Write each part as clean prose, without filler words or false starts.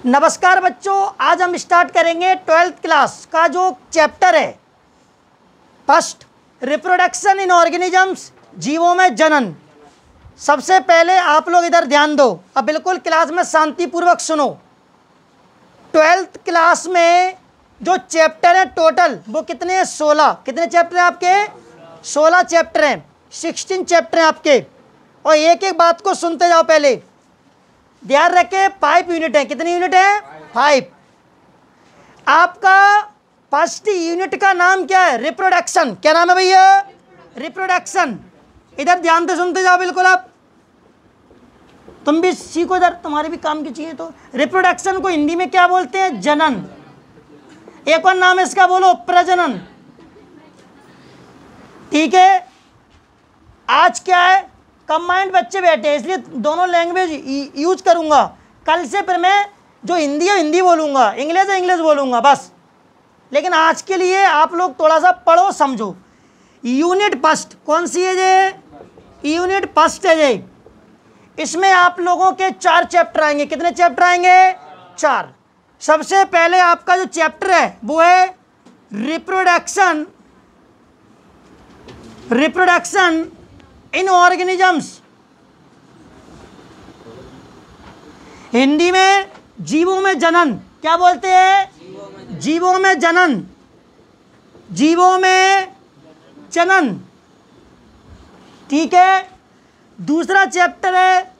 नमस्कार बच्चों, आज हम स्टार्ट करेंगे 12th क्लास का जो चैप्टर है फर्स्ट, रिप्रोडक्शन इन ऑर्गेनिजम्स, जीवों में जनन। सबसे पहले आप लोग इधर ध्यान दो, अब बिल्कुल क्लास में शांतिपूर्वक सुनो। 12th क्लास में जो चैप्टर है टोटल वो कितने हैं? 16। कितने चैप्टर हैं आपके? 16 चैप्टर हैं, 16 चैप्टर हैं आपके। और एक एक बात को सुनते जाओ। पहले ध्यान रखे 5 यूनिट है। कितनी यूनिट है? 5। आपका फर्स्ट यूनिट का नाम क्या है? रिप्रोडक्शन। क्या नाम है भैया? रिप्रोडक्शन। इधर ध्यान से सुनते जाओ बिल्कुल। आप तुम भी सीखो, इधर तुम्हारे भी काम की चाहिए। तो रिप्रोडक्शन को हिंदी में क्या बोलते हैं? जनन। एक और नाम इसका बोलो, प्रजनन। ठीक है। आज क्या है, कंबाइंड बच्चे बैठे हैं इसलिए दोनों लैंग्वेज यूज करूंगा। कल से फिर मैं जो हिंदी है हिंदी बोलूंगा, इंग्लिश है इंग्लिश बोलूंगा बस। लेकिन आज के लिए आप लोग थोड़ा सा पढ़ो समझो। यूनिट फर्स्ट कौन सी है ये? यूनिट फर्स्ट है ये। इसमें आप लोगों के 4 चैप्टर आएंगे। कितने चैप्टर आएंगे? 4। सबसे पहले आपका जो चैप्टर है वो है रिप्रोडक्शन इन ऑर्गेनिजम्स, हिंदी में जीवों में जनन। क्या बोलते हैं? जीवों में जनन। जीवों में जनन। ठीक है। दूसरा चैप्टर है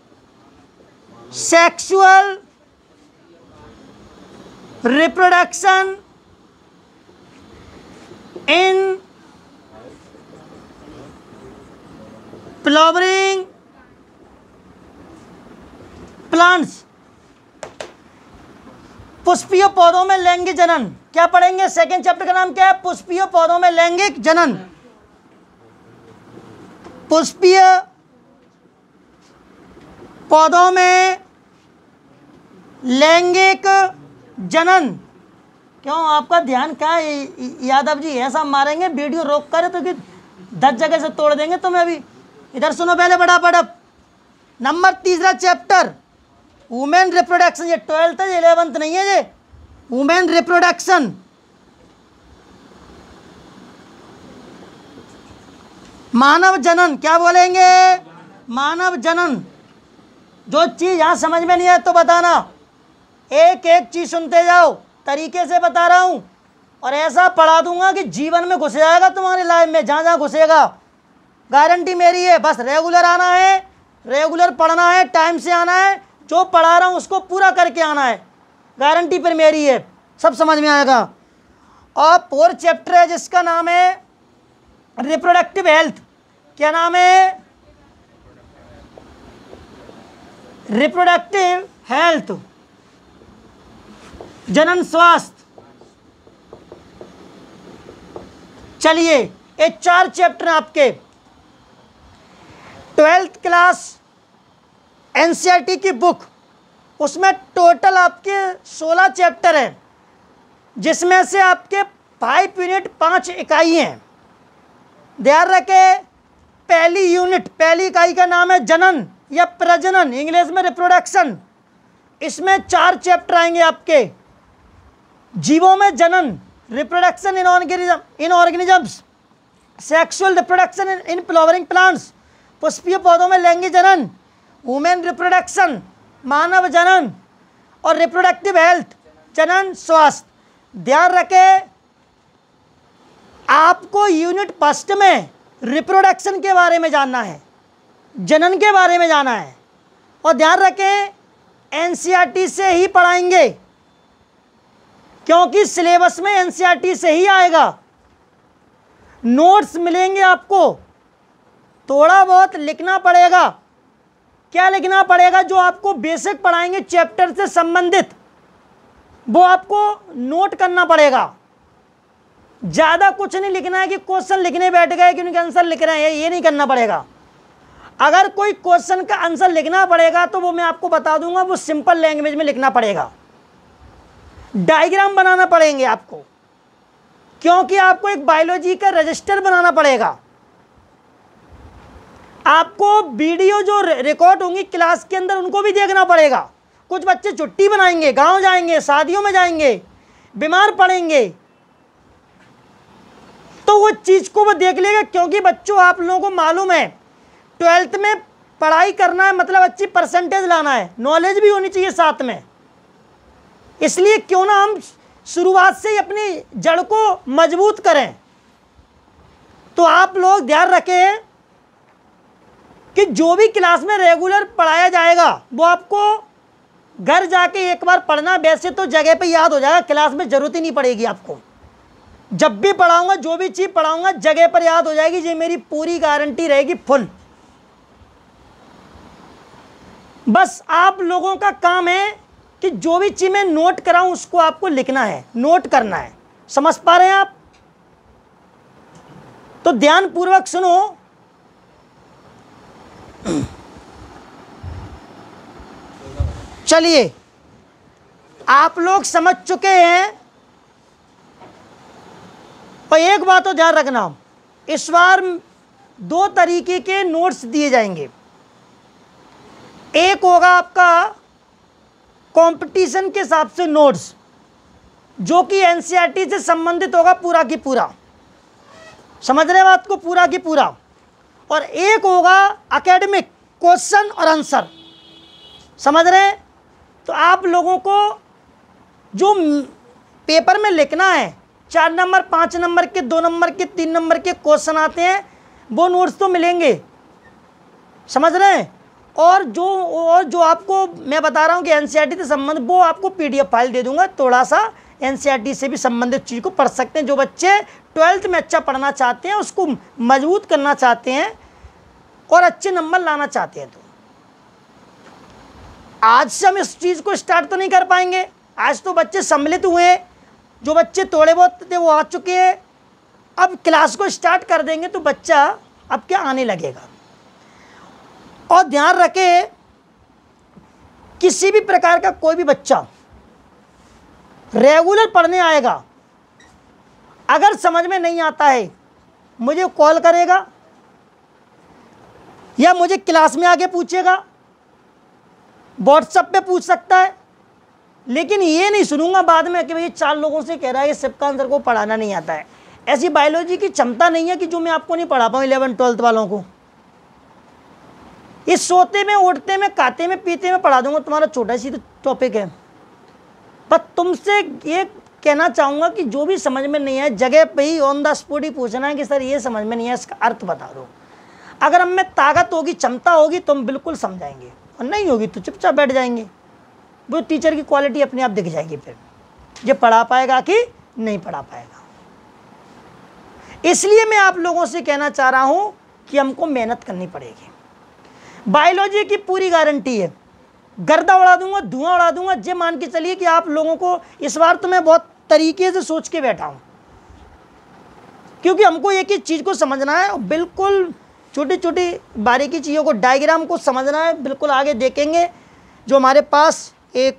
sexual reproduction in flowering plants, पुष्पीय पौधों में लैंगिक जनन। क्या पढ़ेंगे? सेकेंड चैप्टर का नाम क्या है? पुष्पीय पौधों में लैंगिक जनन। पुष्पीय पौधों में लैंगिक जनन। क्यों आपका ध्यान कहाँ है? यादव जी ऐसा मारेंगे वीडियो रोक कर तो कि 10 जगह से तोड़ देंगे तुम्हें। अभी इधर सुनो पहले फटाफट। नंबर तीसरा चैप्टर वुमेन रिप्रोडक्शन। ये 12th है, 11th नहीं है ये। Women reproduction. मानव जनन। क्या बोलेंगे? मानव जनन। जो चीज़ यहाँ समझ में नहीं है तो बताना, एक एक चीज़ सुनते जाओ, तरीके से बता रहा हूँ। और ऐसा पढ़ा दूंगा कि जीवन में घुस जाएगा तुम्हारी लाइफ में, जहाँ जहाँ घुसेगा। गारंटी मेरी है। बस रेगुलर आना है, रेगुलर पढ़ना है, टाइम से आना है, जो पढ़ा रहा हूँ उसको पूरा करके आना है। गारंटी पर मेरी है, सब समझ में आएगा। और 4 चैप्टर है जिसका नाम है रिप्रोडक्टिव हेल्थ। क्या नाम है? रिप्रोडक्टिव हेल्थ, जनन स्वास्थ्य। चलिए ये 4 चैप्टर आपके 12th क्लास एनसीईआरटी की बुक, उसमें टोटल आपके 16 चैप्टर हैं, जिसमें से आपके 5 यूनिट 5 इकाई हैं। ध्यान रखें, पहली यूनिट, पहली इकाई का नाम है जनन या प्रजनन, इंग्लिश में रिप्रोडक्शन। इसमें 4 चैप्टर आएंगे आपके। जीवों में जनन, reproduction in organisms, sexual reproduction in flowering plants, पुष्पीय पौधों में लैंगिक जनन, वुमेन रिप्रोडक्शन, मानव जनन, और रिप्रोडक्टिव हेल्थ, जनन स्वास्थ्य। ध्यान रखें, आपको यूनिट फर्स्ट में रिप्रोडक्शन के बारे में जानना है, जनन के बारे में जाना है। और ध्यान रखें एनसीईआरटी से ही पढ़ाएंगे, क्योंकि सिलेबस में एनसीईआरटी से ही आएगा। नोट्स मिलेंगे आपको, थोड़ा बहुत लिखना पड़ेगा। क्या लिखना पड़ेगा? जो आपको बेसिक पढ़ाएंगे चैप्टर से संबंधित, वो आपको नोट करना पड़ेगा। ज़्यादा कुछ नहीं लिखना है कि क्वेश्चन लिखने बैठ गए कि उनके आंसर लिख रहे हैं, ये नहीं करना पड़ेगा। अगर कोई क्वेश्चन का आंसर लिखना पड़ेगा तो वो मैं आपको बता दूंगा, वो सिंपल लैंग्वेज में लिखना पड़ेगा। डायग्राम बनाना पड़ेंगे आपको, क्योंकि आपको एक बायोलॉजी का रजिस्टर बनाना पड़ेगा। आपको वीडियो जो रिकॉर्ड होंगी क्लास के अंदर उनको भी देखना पड़ेगा, कुछ बच्चे छुट्टी बनाएंगे, गांव जाएंगे, शादियों में जाएंगे, बीमार पड़ेंगे, तो वो चीज़ को वो देख लेगा। क्योंकि बच्चों आप लोगों को मालूम है 12th में पढ़ाई करना है मतलब अच्छी परसेंटेज लाना है, नॉलेज भी होनी चाहिए साथ में। इसलिए क्यों ना हम शुरुआत से ही अपनी जड़ को मजबूत करें। तो आप लोग ध्यान रखें कि जो भी क्लास में रेगुलर पढ़ाया जाएगा वो आपको घर जाके एक बार पढ़ना, वैसे तो जगह पे याद हो जाएगा, क्लास में जरूरत ही नहीं पड़ेगी आपको। जब भी पढ़ाऊंगा, जो भी चीज़ पढ़ाऊंगा जगह पर याद हो जाएगी, ये मेरी पूरी गारंटी रहेगी फुल। बस आप लोगों का काम है कि जो भी चीज़ मैं नोट कराऊं उसको आपको लिखना है, नोट करना है। समझ पा रहे हैं आप? तो ध्यान पूर्वक सुनो। चलिए, आप लोग समझ चुके हैं। और एक बात तो ध्यान रखना, इस बार 2 तरीके के नोट्स दिए जाएंगे। एक होगा आपका कंपटीशन के हिसाब से नोट्स, जो कि एनसीईआरटी से संबंधित होगा पूरा की पूरा। समझ रहे बात को? पूरा की पूरा। और एक होगा एकेडमिक क्वेश्चन और आंसर। समझ रहे हैं? तो आप लोगों को जो पेपर में लिखना है, 4 नंबर, 5 नंबर के, 2 नंबर के, 3 नंबर के क्वेश्चन आते हैं, वो नोट्स तो मिलेंगे। समझ रहे हैं? और जो आपको मैं बता रहा हूँ कि एनसीईआरटी से संबंधित, वो आपको पीडीएफ फाइल दे दूंगा। थोड़ा सा एनसीईआरटी से भी संबंधित चीज़ को पढ़ सकते हैं। जो बच्चे 12th में अच्छा पढ़ना चाहते हैं, उसको मजबूत करना चाहते हैं और अच्छे नंबर लाना चाहते हैं। तो आज से हम इस चीज़ को स्टार्ट तो नहीं कर पाएंगे। आज तो बच्चे सम्मिलित हुए हैं, जो बच्चे थोड़े बहुत थे वो आ चुके हैं। अब क्लास को स्टार्ट कर देंगे तो बच्चा अब क्या आने लगेगा। और ध्यान रखें, किसी भी प्रकार का कोई भी बच्चा रेगुलर पढ़ने आएगा, अगर समझ में नहीं आता है मुझे कॉल करेगा या मुझे क्लास में आके पूछेगा, व्हाट्सएप पे पूछ सकता है। लेकिन ये नहीं सुनूंगा बाद में कि भाई 4 लोगों से कह रहा है कि शिवकांत सर को पढ़ाना नहीं आता है। ऐसी बायोलॉजी की क्षमता नहीं है कि जो मैं आपको नहीं पढ़ा पाऊँ 11th 12th वालों को। इस सोते में, उठते में, खाते में, पीते में पढ़ा दूंगा। तुम्हारा छोटा सी टॉपिक है। पर तुमसे ये कहना चाहूँगा कि जो भी समझ में नहीं है, जगह पे ही ऑन द स्पॉट ही पूछना है कि सर ये समझ में नहीं है, इसका अर्थ बता दो। अगर हम में ताकत होगी, क्षमता होगी तो हम बिल्कुल समझाएंगे, और नहीं होगी तो चुपचाप बैठ जाएंगे। वो टीचर की क्वालिटी अपने आप दिख जाएगी, फिर ये पढ़ा पाएगा कि नहीं पढ़ा पाएगा। इसलिए मैं आप लोगों से कहना चाह रहा हूं कि हमको मेहनत करनी पड़ेगी। बायोलॉजी की पूरी गारंटी है, गर्दा उड़ा दूंगा, धुआं उड़ा दूंगा। ये मान के चलिए कि आप लोगों को इस बार तो मैं बहुत तरीके से सोच के बैठा हूं, क्योंकि हमको एक ही चीज़ को समझना है और बिल्कुल छोटी छोटी बारीकी चीज़ों को, डायग्राम को समझना है। बिल्कुल आगे देखेंगे, जो हमारे पास एक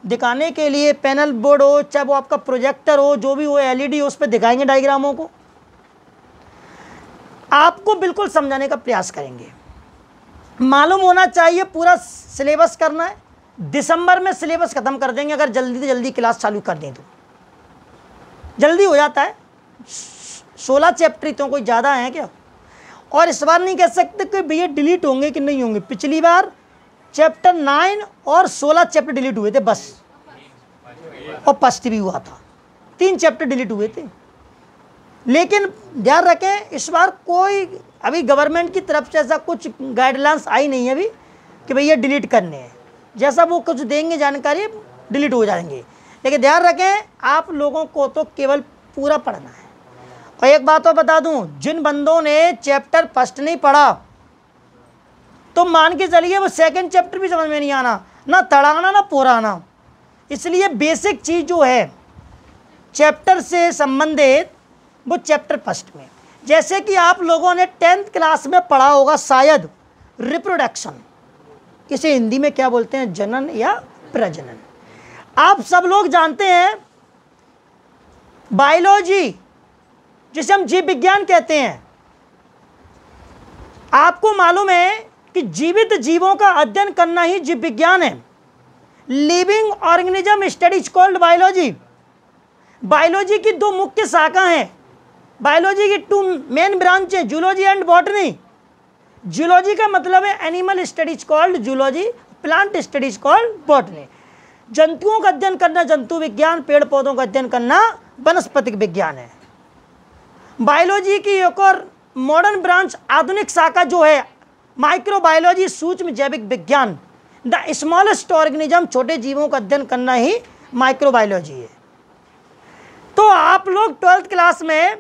दिखाने के लिए पैनल बोर्ड हो, चाहे वो आपका प्रोजेक्टर हो, जो भी हो, एलईडी हो, उस पर दिखाएंगे डायग्रामों को। आपको बिल्कुल समझाने का प्रयास करेंगे। मालूम होना चाहिए पूरा सिलेबस करना है। दिसंबर में सिलेबस ख़त्म कर देंगे, अगर जल्दी से जल्दी क्लास चालू कर दें तो जल्दी हो जाता है। 16 चैप्टर तो कोई ज़्यादा हैं क्या? और इस बार नहीं कह सकते कि भैया डिलीट होंगे कि नहीं होंगे। पिछली बार चैप्टर 9 और 16 चैप्टर डिलीट हुए थे बस, और फर्स्ट भी हुआ था, 3 चैप्टर डिलीट हुए थे। लेकिन ध्यान रखें, इस बार कोई अभी गवर्नमेंट की तरफ से ऐसा कुछ गाइडलाइंस आई नहीं है अभी कि भैया डिलीट करने हैं। जैसा वो कुछ देंगे जानकारी, डिलीट हो जाएंगे। लेकिन ध्यान रखें, आप लोगों को तो केवल पूरा पढ़ना है। और एक बात और बता दूं, जिन बंदों ने चैप्टर फर्स्ट नहीं पढ़ा तो मान के चलिए वो सेकंड चैप्टर भी समझ में नहीं आना, ना तड़ाना ना पोराना। इसलिए बेसिक चीज़ जो है चैप्टर से संबंधित, वो चैप्टर फर्स्ट में। जैसे कि आप लोगों ने 10th क्लास में पढ़ा होगा शायद रिप्रोडक्शन, इसे हिंदी में क्या बोलते हैं, जनन या प्रजनन। आप सब लोग जानते हैं बायोलॉजी, जिसे हम जीव विज्ञान कहते हैं। आपको मालूम है कि जीवित जीवों का अध्ययन करना ही जीव विज्ञान है। Living organism studies called biology. Biology की दो मुख्य शाखा हैं, बायोलॉजी की टू मेन ब्रांच है, जूलॉजी एंड बॉटनी। जूलॉजी का मतलब है animal studies called zoology, plant studies called botany. जंतुओं का अध्ययन करना जंतु विज्ञान, पेड़ पौधों का अध्ययन करना वनस्पतिक विज्ञान है। बायोलॉजी की एक और मॉडर्न ब्रांच, आधुनिक शाखा जो है माइक्रोबायोलॉजी, सूक्ष्म जैविक विज्ञान। द स्मॉलेस्ट ऑर्गेनिज्म, छोटे जीवों का अध्ययन करना ही माइक्रोबायोलॉजी है। तो आप लोग 12th क्लास में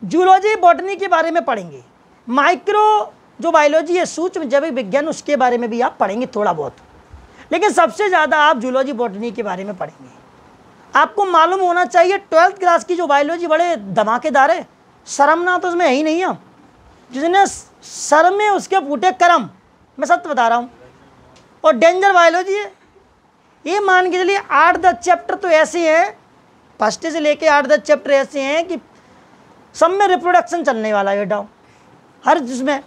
जूलॉजी बॉटनी के बारे में पढ़ेंगे, माइक्रो जो बायोलॉजी है सूक्ष्म जैविक विज्ञान उसके बारे में भी आप पढ़ेंगे थोड़ा बहुत, लेकिन सबसे ज़्यादा आप जूलॉजी बॉटनी के बारे में पढ़ेंगे। आपको मालूम होना चाहिए 12th क्लास की जो बायोलॉजी बड़े धमाकेदार है, शर्म ना तो उसमें है ही नहीं है। जिसने सर में उसके फूटे करम, मैं सत्य बता रहा हूँ। और डेंजर बायोलॉजी है ये, मान के चलिए 8-10 चैप्टर तो ऐसे हैं, फर्स्ट से लेके 8-10 चैप्टर ऐसे हैं कि सब में रिप्रोडक्शन चलने वाला है बेटा, हर जिसमें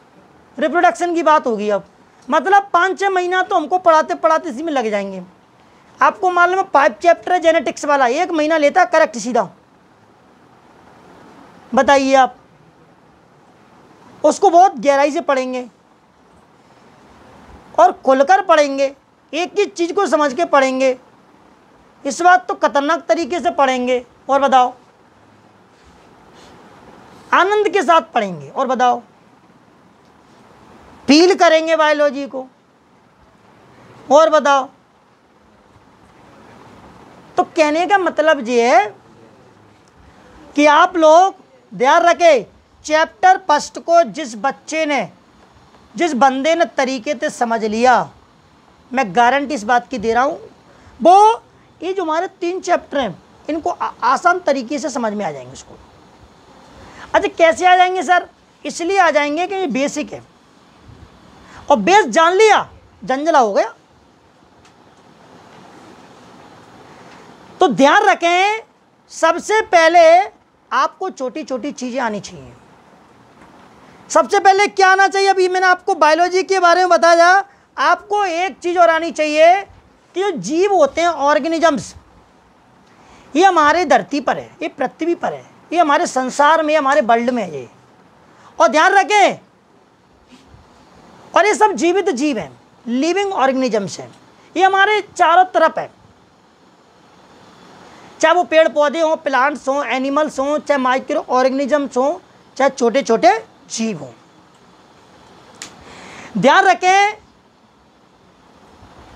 रिप्रोडक्शन की बात होगी। अब मतलब 5-6 महीना तो हमको पढ़ाते पढ़ाते इसी में लग जाएंगे। आपको मालूम है 5 चैप्टर है जेनेटिक्स वाला, 1 महीना लेता करेक्ट सीधा। बताइए आप, उसको बहुत गहराई से पढ़ेंगे और खुलकर पढ़ेंगे, एक ही चीज़ को समझ के पढ़ेंगे। इस बात तो खतरनाक तरीके से पढ़ेंगे। और बताओ, आनंद के साथ पढ़ेंगे। और बताओ, फील करेंगे बायोलॉजी को। और बताओ, तो कहने का मतलब ये है कि आप लोग ध्यान रखें, चैप्टर फर्स्ट को जिस बच्चे ने, जिस बंदे ने तरीके से समझ लिया, मैं गारंटी इस बात की दे रहा हूं, वो ये जो हमारे 3 चैप्टर हैं इनको आसान तरीके से समझ में आ जाएंगे उसको। अच्छा, कैसे आ जाएंगे सर? इसलिए आ जाएंगे कि ये बेसिक है, और बेस जान लिया जंजला हो गया। तो ध्यान रखें, सबसे पहले आपको छोटी छोटी चीजें आनी चाहिए। सबसे पहले क्या आना चाहिए? अभी मैंने आपको बायोलॉजी के बारे में बताया, आपको एक चीज और आनी चाहिए कि जो जीव होते हैं ऑर्गेनिजम्स, ये हमारे धरती पर है, ये पृथ्वी पर है, ये हमारे संसार में, हमारे वर्ल्ड में है ये। और ध्यान रखें, और ये सब जीवित जीव हैं, लिविंग ऑर्गेनिजम्स हैं, ये हमारे चारों तरफ है। चाहे वो पेड़ पौधे हों, प्लांट्स हों, एनिमल्स हों, चाहे माइक्रो ऑर्गेनिजम्स हों, चाहे छोटे छोटे जीव हों। ध्यान रखें,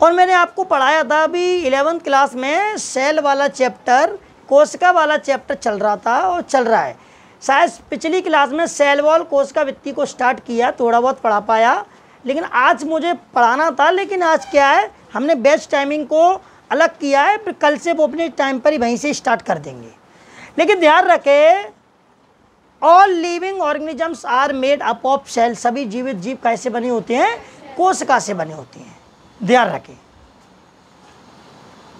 और मैंने आपको पढ़ाया था अभी 11th क्लास में, सेल वाला चैप्टर, कोशिका वाला चैप्टर चल रहा था और चल रहा है। शायद पिछली क्लास में सेल वॉल कोशिका वित्ती को स्टार्ट किया, थोड़ा बहुत पढ़ा पाया, लेकिन आज मुझे पढ़ाना था। लेकिन आज क्या है, हमने बैच टाइमिंग को अलग किया है, फिर कल से वो अपने टाइम पर ही वहीं से स्टार्ट कर देंगे। लेकिन ध्यान रखें, all living organisms are made up of cell, सभी जीवित जीव कैसे बने होते हैं? कोशिका से बने होते हैं। ध्यान रखें।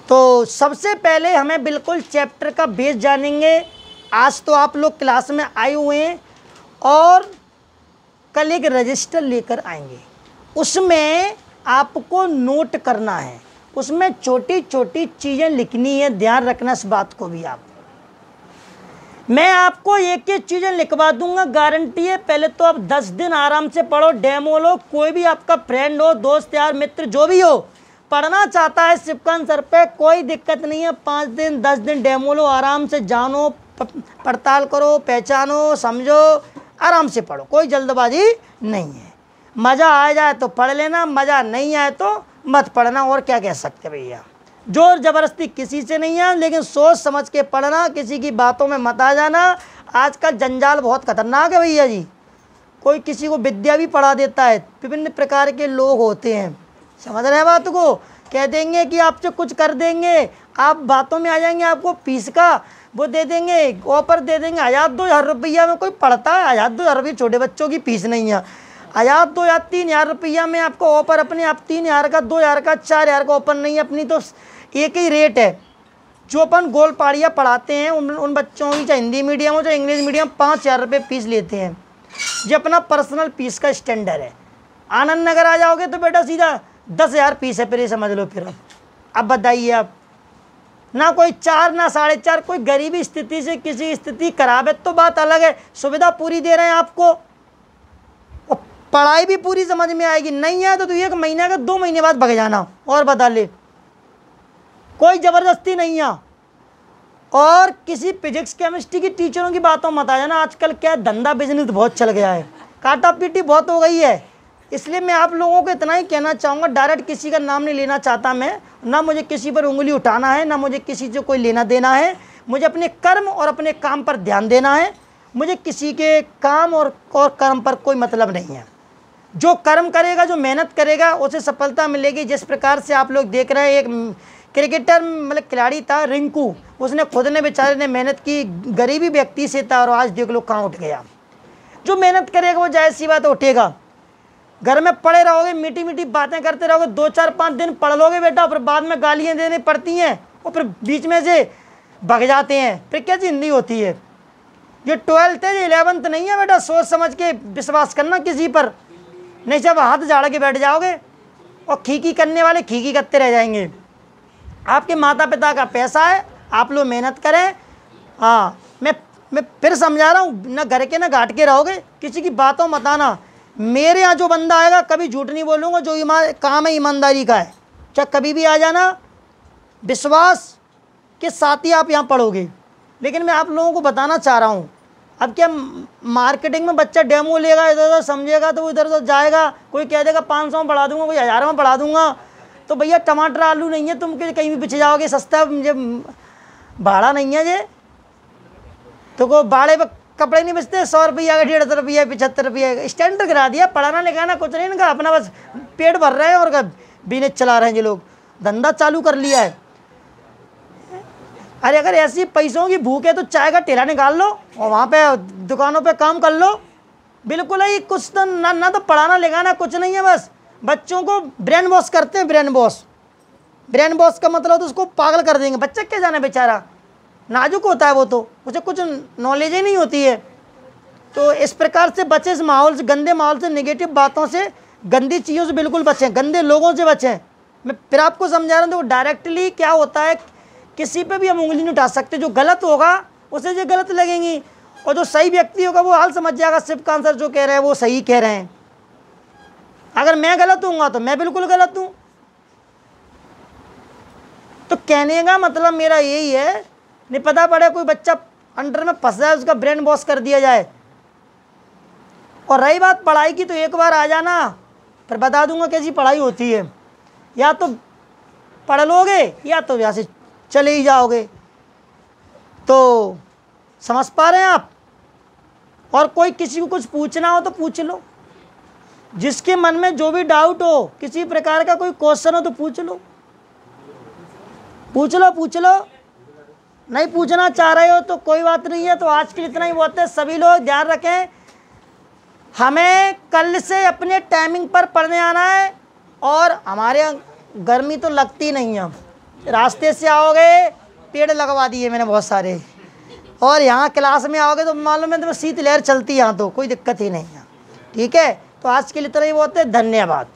तो सबसे पहले हमें बिल्कुल चैप्टर का बेस जानेंगे। आज तो आप लोग क्लास में आए हुए हैं और कल एक रजिस्टर लेकर आएंगे, उसमें आपको नोट करना है, उसमें छोटी छोटी चीज़ें लिखनी है। ध्यान रखना इस बात को भी। आप, मैं आपको एक एक चीज़ें लिखवा दूंगा, गारंटी है। पहले तो आप 10 दिन आराम से पढ़ो, डेमो लो। कोई भी आपका फ्रेंड हो, दोस्त यार मित्र जो भी हो, पढ़ना चाहता है सिपकन सर पे, कोई दिक्कत नहीं है। 5 दिन 10 दिन डेमो लो, आराम से जानो, पड़ताल करो, पहचानो, समझो, आराम से पढ़ो, कोई जल्दबाजी नहीं है। मज़ा आ जाए तो पढ़ लेना, मज़ा नहीं आए तो मत पढ़ना। और क्या कह सकते भैया, जोर जबरदस्ती किसी से नहीं है, लेकिन सोच समझ के पढ़ना, किसी की बातों में मत आ जाना। आजकल जंजाल बहुत खतरनाक है भैया जी, कोई किसी को विद्या भी पढ़ा देता है। विभिन्न प्रकार के लोग होते हैं, समझ रहे हैं बात को। कह देंगे कि आपसे कुछ कर देंगे, आप बातों में आ जाएंगे, आपको फीस का वो दे देंगे, ऑफर दे देंगे। 1000-2000 रुपया में कोई पढ़ता है? 1000-2000 रुपये छोटे बच्चों की फीस नहीं है। 1000-2000-3000 रुपया में आपको ऑफर, अपने आप 3000 का, 2000 का, 4000 का ऑफर नहीं है। अपनी तो एक ही रेट है। जो अपन गोल पाड़िया पढ़ाते हैं उन बच्चों की, चाहे हिंदी मीडियम हो चाहे इंग्लिश मीडियम, 5000 रुपये फीस लेते हैं। जो अपना पर्सनल फीस का स्टैंडर्ड है। आनंद नगर आ जाओगे तो बेटा सीधा 10,000 फीस है, फिर ये समझ लो। फिर अब बताइए आप, ना कोई 4 ना 4.5, कोई गरीबी स्थिति से किसी स्थिति खराब है तो बात अलग है, सुविधा पूरी दे रहे हैं आपको और पढ़ाई भी पूरी समझ में आएगी। नहीं है तो 1 महीने का 2 महीने बाद भग जाना और बता ले, कोई ज़बरदस्ती नहीं है। और किसी फिजिक्स केमिस्ट्री की टीचरों की बातों मत आ जाना, आजकल क्या धंधा बिजनेस बहुत चल गया है, काटा पीटी बहुत हो गई है। इसलिए मैं आप लोगों को इतना ही कहना चाहूँगा, डायरेक्ट किसी का नाम नहीं लेना चाहता मैं, ना मुझे किसी पर उंगली उठाना है, ना मुझे किसी से कोई लेना देना है। मुझे अपने कर्म और अपने काम पर ध्यान देना है, मुझे किसी के काम और कर्म पर कोई मतलब नहीं है। जो कर्म करेगा, जो मेहनत करेगा, उसे सफलता मिलेगी। जिस प्रकार से आप लोग देख रहे हैं, एक क्रिकेटर मतलब खिलाड़ी था रिंकू, उसने खुद ने बेचारे ने मेहनत की, गरीबी व्यक्ति से था और आज देख लो कहाँ उठ गया। जो मेहनत करेगा वो जाहिर सी बात उठेगा। घर में पड़े रहोगे, मीठी मीठी बातें करते रहोगे, 2-4-5 दिन पढ़ लोगे बेटा, फिर बाद में गालियाँ देनी पड़ती हैं और फिर बीच में से भग जाते हैं, फिर क्या जिंदगी होती है। ये 12th है, ये 11th नहीं है बेटा। सोच समझ के विश्वास करना किसी पर, नहीं जब हाथ झाड़ के बैठ जाओगे और खीकी करने वाले खीकी करते रह जाएंगे। आपके माता पिता का पैसा है, आप लोग मेहनत करें। हाँ, मैं फिर समझा रहा हूँ, ना घर के ना घाट के रहोगे, किसी की बातों मत आना। मेरे यहाँ जो बंदा आएगा कभी झूठ नहीं बोलूँगा, जो काम है ईमानदारी का है, चाहे कभी भी आ जाना, विश्वास के साथ ही आप यहाँ पढ़ोगे। लेकिन मैं आप लोगों को बताना चाह रहा हूँ, अब क्या मार्केटिंग में बच्चा डेमो लेगा, इधर उधर समझेगा तो इधर उधर जाएगा, कोई कह देगा 500 में पढ़ा दूंगा, कोई 1000 में पढ़ा दूंगा। तो भैया टमाटर आलू नहीं है, तुम कहीं भी पीछे जाओगे, सस्ता मुझे भाड़ा नहीं है ये तो को भाड़े पर कपड़े नहीं बेचते, 100 रुपया का 150 रुपया 75 रुपया स्टैंडर्ड करा दिया। पढ़ाना लिखाना कुछ नहीं इनका, अपना बस पेट भर रहे हैं और बिजनेस चला रहे हैं। ये लोग धंधा चालू कर लिया है। अरे अगर ऐसी पैसों की भूख है तो चाय का ठेला निकाल लो और वहाँ पे दुकानों पे काम कर लो। बिल्कुल ही कुछ तो ना तो पढ़ाना लिखाना कुछ नहीं है, बस बच्चों को ब्रेन वॉश करते हैं। ब्रेन वॉश का मतलब तो उसको पागल कर देंगे। बच्चा क्या जाने बेचारा, नाजुक होता है वो, तो उसे कुछ नॉलेज ही नहीं होती है। तो इस प्रकार से बच्चे इस माहौल से, गंदे माहौल से, नेगेटिव बातों से, गंदी चीज़ों से बिल्कुल बचें, गंदे लोगों से बचें। मैं फिर आपको समझा रहा हूँ, तो डायरेक्टली क्या होता है, किसी पे भी हम उंगली नहीं उठा सकते। जो गलत होगा उसे जो गलत लगेंगी और जो सही व्यक्ति होगा वो हाल समझ जाएगा, सिर्फ का आंसर जो कह रहे हैं वो सही कह रहे हैं। अगर मैं गलत हूँगा तो मैं बिल्कुल गलत हूँ। तो कहने का मतलब मेरा यही है, नहीं पता पड़े कोई बच्चा अंडर में फंस जाए, उसका ब्रेन वॉश कर दिया जाए। और रही बात पढ़ाई की, तो एक बार आ जाना, फिर बता दूंगा कैसी पढ़ाई होती है। या तो पढ़ लोगे या तो यहाँ से चले ही जाओगे। तो समझ पा रहे हैं आप। और कोई किसी को कुछ पूछना हो तो पूछ लो, जिसके मन में जो भी डाउट हो, किसी प्रकार का कोई क्वेश्चन हो तो पूछ लो। नहीं पूछना चाह रहे हो तो कोई बात नहीं है। तो आज के लिए इतना ही बहुत है। सभी लोग ध्यान रखें, हमें कल से अपने टाइमिंग पर पढ़ने आना है। और हमारे यहाँ गर्मी तो लगती नहीं है, रास्ते से आओगे, पेड़ लगवा दिए मैंने बहुत सारे, और यहाँ क्लास में आओगे तो मालूम है तुम्हें शीत लहर चलती है यहाँ, तो कोई दिक्कत ही नहीं है। ठीक है, तो आज के लिए इतना ही बहुत है। धन्यवाद।